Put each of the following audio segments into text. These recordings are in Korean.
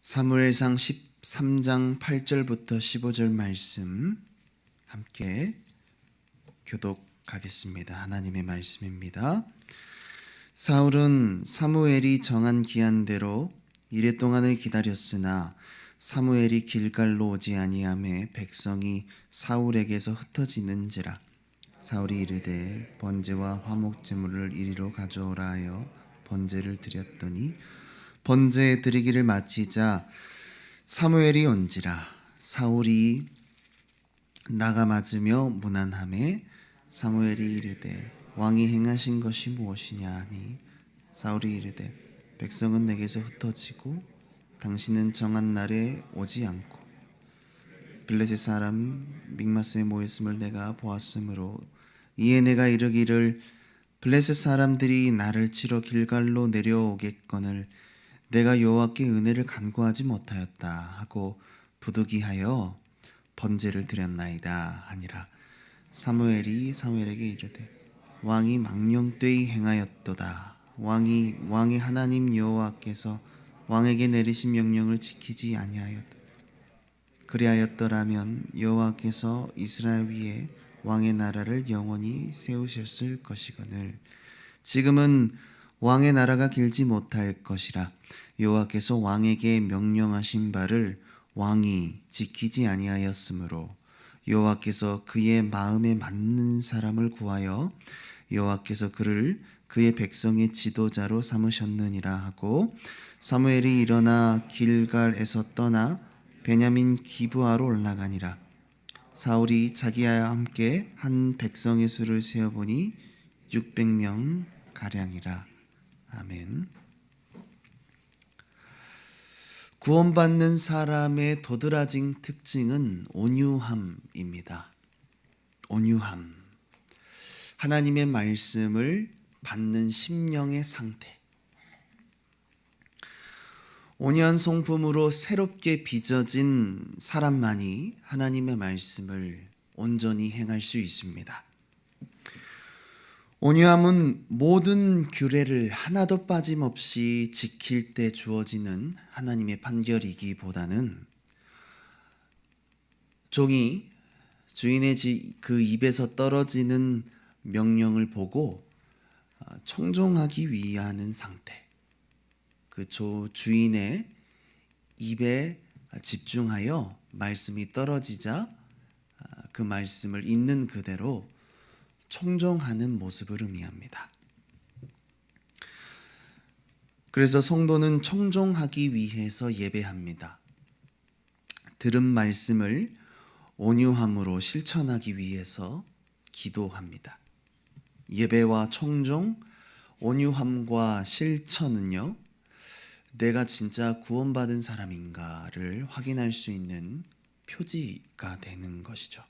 사무엘상 13장 8절부터 15절 말씀 함께 교독하겠습니다. 하나님의 말씀입니다. 사울은 사무엘이 정한 기한대로 이레 동안을 기다렸으나 사무엘이 길갈로 오지 아니하매 백성이 사울에게서 흩어지는지라. 사울이 이르되 번제와 화목 제물을 이리로 가져오라 하여 번제를 드렸더니 번제 드리기를 마치자 사무엘이 온지라. 사울이 나가 맞으며 문안하매 사무엘이 이르되 왕이 행하신 것이 무엇이냐 하니 사울이 이르되 백성은 내게서 흩어지고 당신은 정한 날에 오지 않고 블레셋 사람 믹마스에 모였음을 내가 보았으므로 이에 내가 이르기를 블레셋 사람들이 나를 치러 길갈로 내려오겠거늘 내가 여호와께 은혜를 간구하지 못하였다 하고 부득이하여 번제를 드렸나이다 하니라. 사무엘이 사무엘에게 이르되 왕이 망령되이 행하였도다. 왕의 하나님 여호와께서 왕에게 내리신 명령을 지키지 아니하였다. 그리하였더라면 여호와께서 이스라엘 위에 왕의 나라를 영원히 세우셨을 것이거늘 지금은 왕의 나라가 길지 못할 것이라. 여호와께서 왕에게 명령하신 바를 왕이 지키지 아니하였으므로 여호와께서 그의 마음에 맞는 사람을 구하여 여호와께서 그를 그의 백성의 지도자로 삼으셨느니라 하고 사무엘이 일어나 길갈에서 떠나 베냐민 기브아로 올라가니라. 사울이 자기와 함께 한 백성의 수를 세어보니 600명 가량이라. 아멘. 구원받는 사람의 도드라진 특징은 온유함입니다. 온유함. 하나님의 말씀을 받는 심령의 상태. 온유한 성품으로 새롭게 빚어진 사람만이 하나님의 말씀을 온전히 행할 수 있습니다. 온유함은 모든 규례를 하나도 빠짐없이 지킬 때 주어지는 하나님의 판결이기보다는 종이 주인의 그 입에서 떨어지는 명령을 보고 청종하기 위하는 상태, 그 주인의 입에 집중하여 말씀이 떨어지자 그 말씀을 있는 그대로 청종하는 모습을 의미합니다. 그래서 성도는 청종하기 위해서 예배합니다. 들은 말씀을 온유함으로 실천하기 위해서 기도합니다. 예배와 청종, 온유함과 실천은요, 내가 진짜 구원받은 사람인가를 확인할 수 있는 표지가 되는 것이죠.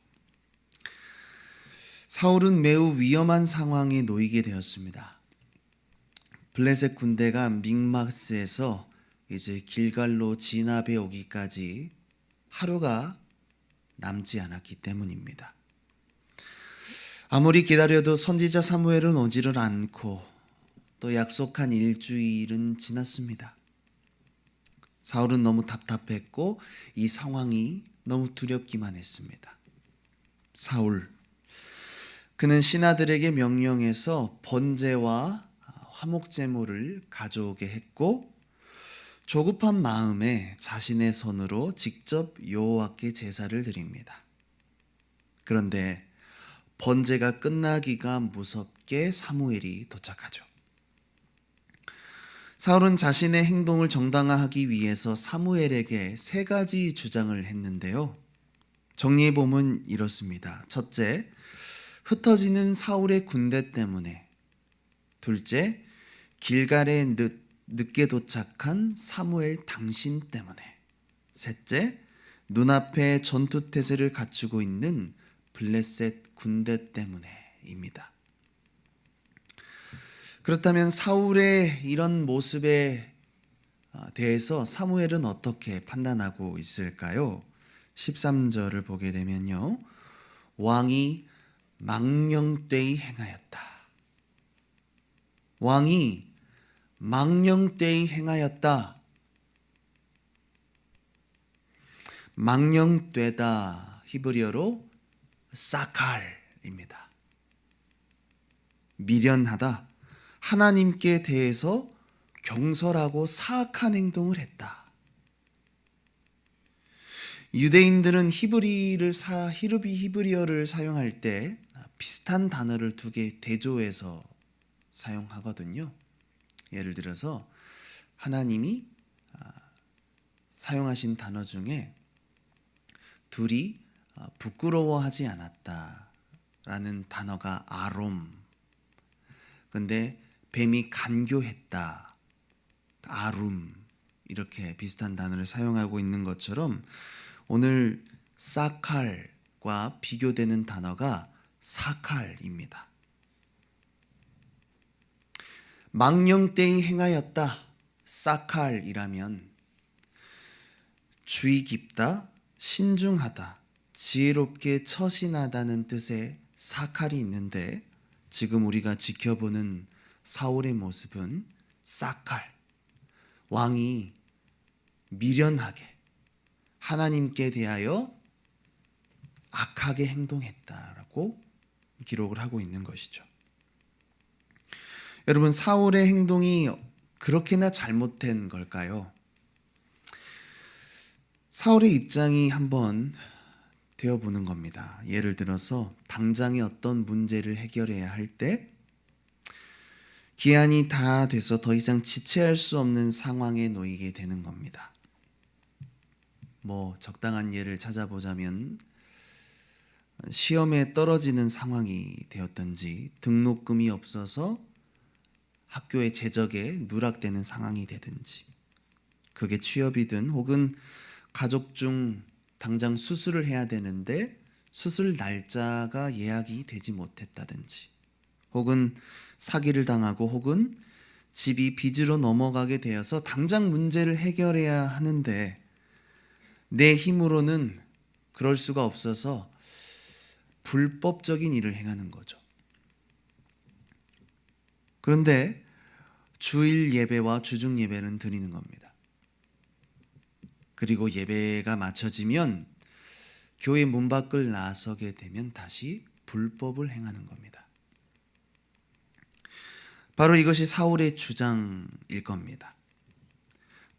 사울은 매우 위험한 상황에 놓이게 되었습니다. 블레셋 군대가 믹마스에서 이제 길갈로 진압해 오기까지 하루가 남지 않았기 때문입니다. 아무리 기다려도 선지자 사무엘은 오지를 않고 또 약속한 일주일은 지났습니다. 사울은 너무 답답했고 이 상황이 너무 두렵기만 했습니다. 그는 신하들에게 명령해서 번제와 화목제물을 가져오게 했고 조급한 마음에 자신의 손으로 직접 여호와께 제사를 드립니다. 그런데 번제가 끝나기가 무섭게 사무엘이 도착하죠. 사울은 자신의 행동을 정당화하기 위해서 사무엘에게 3가지 주장을 했는데요. 정리해 보면 이렇습니다. 첫째, 흩어지는 사울의 군대 때문에. 둘째, 길갈에 늦게 도착한 사무엘 당신 때문에. 셋째, 눈앞에 전투태세를 갖추고 있는 블레셋 군대 때문에입니다. 그렇다면 사울의 이런 모습에 대해서 사무엘은 어떻게 판단하고 있을까요? 13절을 보게 되면요. 왕이 망령되이 행하였다. 왕이 망령되이 행하였다. 망령되다 히브리어로 사칼입니다. 미련하다, 하나님께 대해서 경솔하고 사악한 행동을 했다. 유대인들은 히브리어를 사용할 때 비슷한 단어를 두 개 대조해서 사용하거든요. 예를 들어서 하나님이 사용하신 단어 중에 둘이 부끄러워하지 않았다라는 단어가 아롬, 근데 뱀이 간교했다, 아룸, 이렇게 비슷한 단어를 사용하고 있는 것처럼 오늘 사칼과 비교되는 단어가 사칼입니다. 망령되이 행하였다, 사칼이라면 주의 깊다, 신중하다, 지혜롭게 처신하다는 뜻의 사칼이 있는데, 지금 우리가 지켜보는 사울의 모습은 사칼, 왕이 미련하게 하나님께 대하여 악하게 행동했다라고 기록을 하고 있는 것이죠. 여러분, 사울의 행동이 그렇게나 잘못된 걸까요? 사울의 입장이 한번 되어보는 겁니다. 예를 들어서 당장의 어떤 문제를 해결해야 할 때 기한이 다 돼서 더 이상 지체할 수 없는 상황에 놓이게 되는 겁니다. 적당한 예를 찾아보자면 시험에 떨어지는 상황이 되었든지, 등록금이 없어서 학교의 재적에 누락되는 상황이 되든지, 그게 취업이든 혹은 가족 중 당장 수술을 해야 되는데 수술 날짜가 예약이 되지 못했다든지, 혹은 사기를 당하고, 혹은 집이 빚으로 넘어가게 되어서 당장 문제를 해결해야 하는데 내 힘으로는 그럴 수가 없어서 불법적인 일을 행하는 거죠. 그런데 주일 예배와 주중 예배는 드리는 겁니다. 그리고 예배가 마쳐지면 교회 문 밖을 나서게 되면 다시 불법을 행하는 겁니다. 바로 이것이 사울의 주장일 겁니다.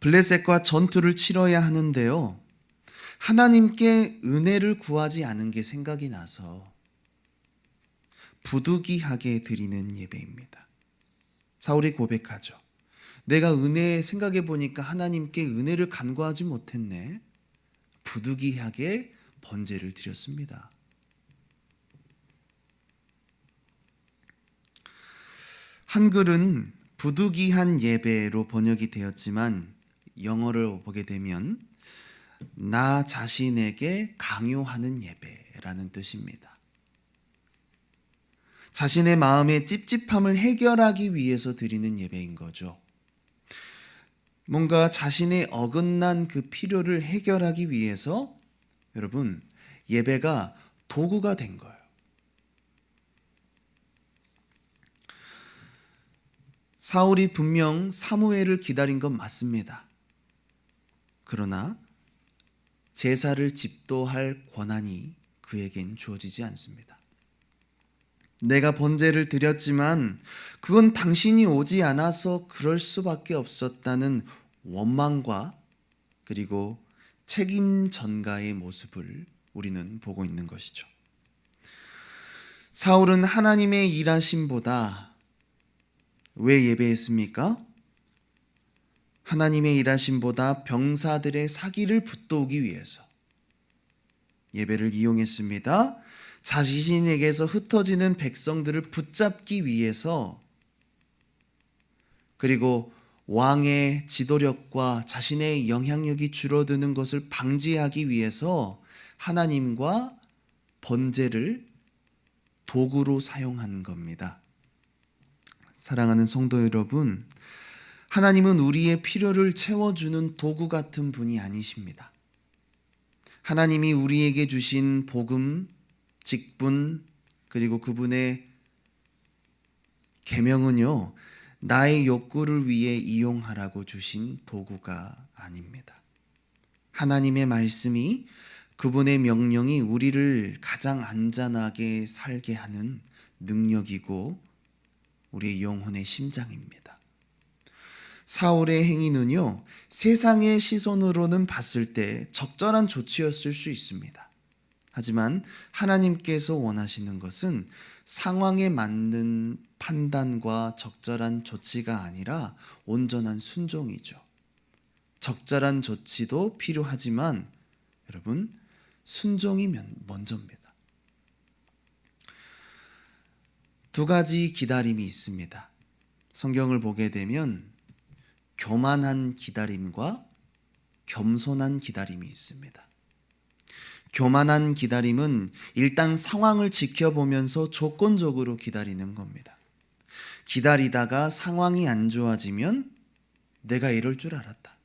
블레셋과 전투를 치러야 하는데요, 하나님께 은혜를 구하지 않은 게 생각이 나서 부득이하게 드리는 예배입니다. 사울이 고백하죠. 내가 생각해 보니까 하나님께 은혜를 간구하지 못했네. 부득이하게 번제를 드렸습니다. 한글은 부득이한 예배로 번역이 되었지만 영어를 보게 되면 나 자신에게 강요하는 예배라는 뜻입니다. 자신의 마음의 찝찝함을 해결하기 위해서 드리는 예배인 거죠. 뭔가 자신의 어긋난 그 필요를 해결하기 위해서 여러분, 예배가 도구가 된 거예요. 사울이 분명 사무엘을 기다린 건 맞습니다. 그러나 제사를 집도할 권한이 그에겐 주어지지 않습니다. 내가 번제를 드렸지만 그건 당신이 오지 않아서 그럴 수밖에 없었다는 원망과 그리고 책임 전가의 모습을 우리는 보고 있는 것이죠. 사울은 하나님의 일하심보다 왜 예배했습니까? 하나님의 일하심보다 병사들의 사기를 붙도우기 위해서 예배를 이용했습니다. 자신에게서 흩어지는 백성들을 붙잡기 위해서, 그리고 왕의 지도력과 자신의 영향력이 줄어드는 것을 방지하기 위해서 하나님과 번제를 도구로 사용한 겁니다. 사랑하는 성도 여러분, 하나님은 우리의 필요를 채워주는 도구 같은 분이 아니십니다. 하나님이 우리에게 주신 복음, 직분, 그리고 그분의 계명은요, 나의 욕구를 위해 이용하라고 주신 도구가 아닙니다. 하나님의 말씀이, 그분의 명령이 우리를 가장 안전하게 살게 하는 능력이고 우리의 영혼의 심장입니다. 사울의 행위는요, 세상의 시선으로는 봤을 때 적절한 조치였을 수 있습니다. 하지만 하나님께서 원하시는 것은 상황에 맞는 판단과 적절한 조치가 아니라 온전한 순종이죠. 적절한 조치도 필요하지만 여러분, 순종이 먼저입니다. 두 가지 기다림이 있습니다. 성경을 보게 되면 교만한 기다림과 겸손한 기다림이 있습니다. 교만한 기다림은 일단 상황을 지켜보면서 조건적으로 기다리는 겁니다. 기다리다가 상황이 안 좋아지면 내가 이럴 줄 알았다.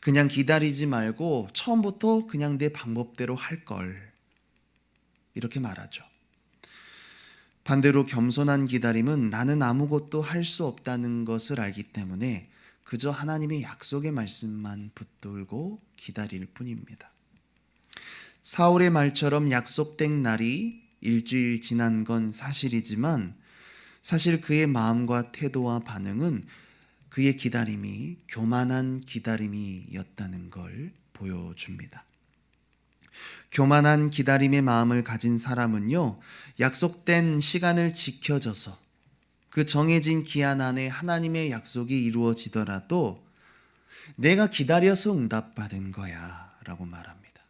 그냥 기다리지 말고 처음부터 그냥 내 방법대로 할 걸. 이렇게 말하죠. 반대로 겸손한 기다림은 나는 아무것도 할 수 없다는 것을 알기 때문에 그저 하나님의 약속의 말씀만 붙들고 기다릴 뿐입니다. 사울의 말처럼 약속된 날이 일주일 지난 건 사실이지만 사실 그의 마음과 태도와 반응은 그의 기다림이 교만한 기다림이었다는 걸 보여줍니다. 교만한 기다림의 마음을 가진 사람은요, 약속된 시간을 지켜줘서 그 정해진 기한 안에 하나님의 약속이 이루어지더라도 내가 기다려서 응답받은 거야 라고 말합니다.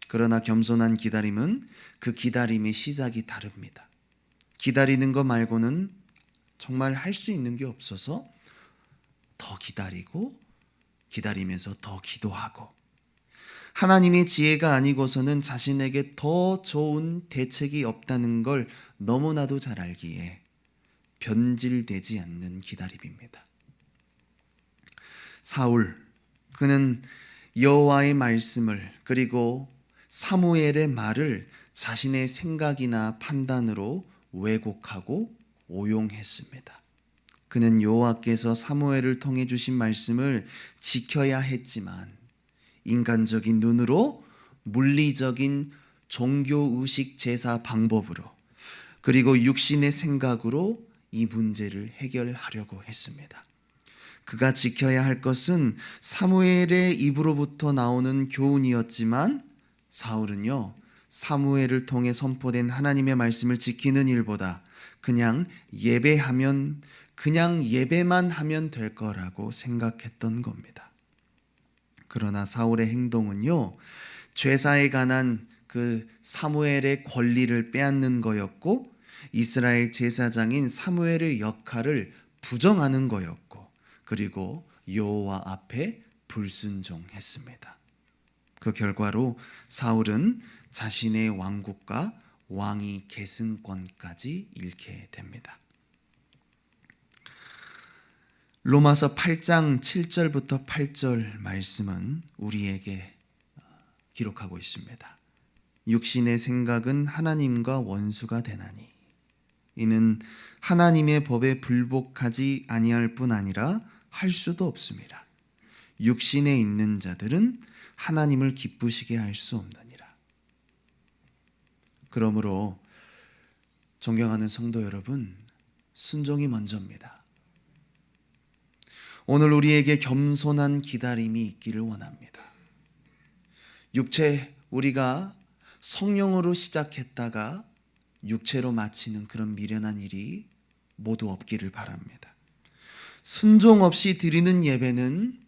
그러나 겸손한 기다림은 그 기다림의 시작이 다릅니다. 기다리는 거 말고는 정말 할 수 있는 게 없어서 더 기다리고 기다리면서 더 기도하고 하나님의 지혜가 아니고서는 자신에게 더 좋은 대책이 없다는 걸 너무나도 잘 알기에 변질되지 않는 기다림입니다. 사울, 그는 여호와의 말씀을 그리고 사무엘의 말을 자신의 생각이나 판단으로 왜곡하고 오용했습니다. 그는 여호와께서 사무엘을 통해 주신 말씀을 지켜야 했지만 인간적인 눈으로 물리적인 종교의식 제사 방법으로 그리고 육신의 생각으로 이 문제를 해결하려고 했습니다. 그가 지켜야 할 것은 사무엘의 입으로부터 나오는 교훈이었지만 사울은요, 사무엘을 통해 선포된 하나님의 말씀을 지키는 일보다 그냥 예배만 하면 될 거라고 생각했던 겁니다. 그러나 사울의 행동은요, 제사에 관한 그 사무엘의 권리를 빼앗는 거였고 이스라엘 제사장인 사무엘의 역할을 부정하는 거였고 그리고 여호와 앞에 불순종했습니다. 그 결과로 사울은 자신의 왕국과 왕위 계승권까지 잃게 됩니다. 로마서 8장 7절부터 8절 말씀은 우리에게 기록하고 있습니다. 육신의 생각은 하나님과 원수가 되나니 이는 하나님의 법에 불복하지 아니할 뿐 아니라 할 수도 없습니다. 육신에 있는 자들은 하나님을 기쁘시게 할 수 없느니라. 그러므로 존경하는 성도 여러분, 순종이 먼저입니다. 오늘 우리에게 겸손한 기다림이 있기를 원합니다. 우리가 성령으로 시작했다가 육체로 마치는 그런 미련한 일이 모두 없기를 바랍니다. 순종 없이 드리는 예배는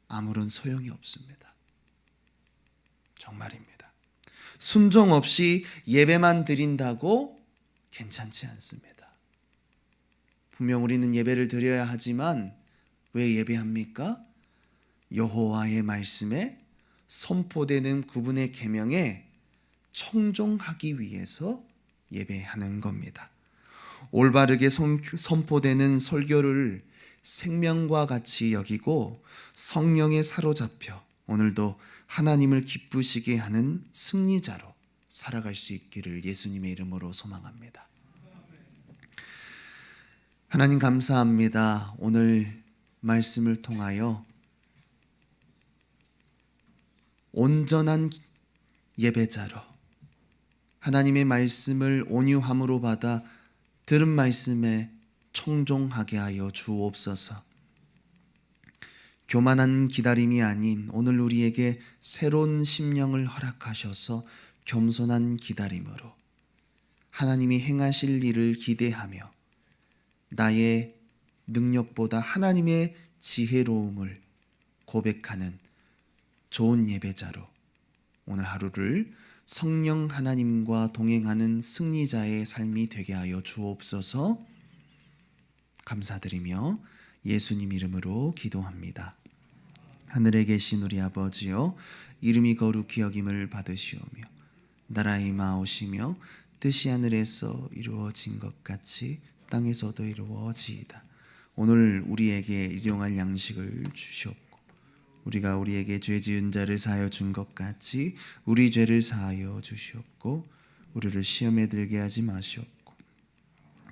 아무런 소용이 없습니다. 정말입니다. 순종 없이 예배만 드린다고 괜찮지 않습니다. 분명 우리는 예배를 드려야 하지만 왜 예배합니까? 여호와의 말씀에 선포되는 그분의 계명에 청종하기 위해서 예배하는 겁니다. 올바르게 선포되는 설교를 생명과 같이 여기고 성령에 사로잡혀 오늘도 하나님을 기쁘시게 하는 승리자로 살아갈 수 있기를 예수님의 이름으로 소망합니다. 하나님 감사합니다. 오늘 말씀을 통하여 온전한 예배자로 하나님의 말씀을 온유함으로 받아 들은 말씀에 청종하게 하여 주옵소서. 교만한 기다림이 아닌 오늘 우리에게 새로운 심령을 허락하셔서 겸손한 기다림으로 하나님이 행하실 일을 기대하며 나의 능력보다 하나님의 지혜로움을 고백하는 좋은 예배자로 오늘 하루를 성령 하나님과 동행하는 승리자의 삶이 되게 하여 주옵소서. 감사드리며 예수님 이름으로 기도합니다. 하늘에 계신 우리 아버지여, 이름이 거룩히 여김을 받으시오며 나라의 임하오시며 뜻이 하늘에서 이루어진 것 같이 땅에서도 이루어지이다. 오늘 우리에게 일용할 양식을 주시옵고 우리가 우리에게 죄 지은 자를 사하여 준 것 같이 우리 죄를 사하여 주시옵고 우리를 시험에 들게 하지 마시옵고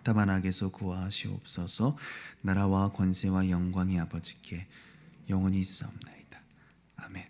다만 악에서 구하시옵소서. 나라와 권세와 영광이 아버지께 영원히 있사옵나이다. 아멘.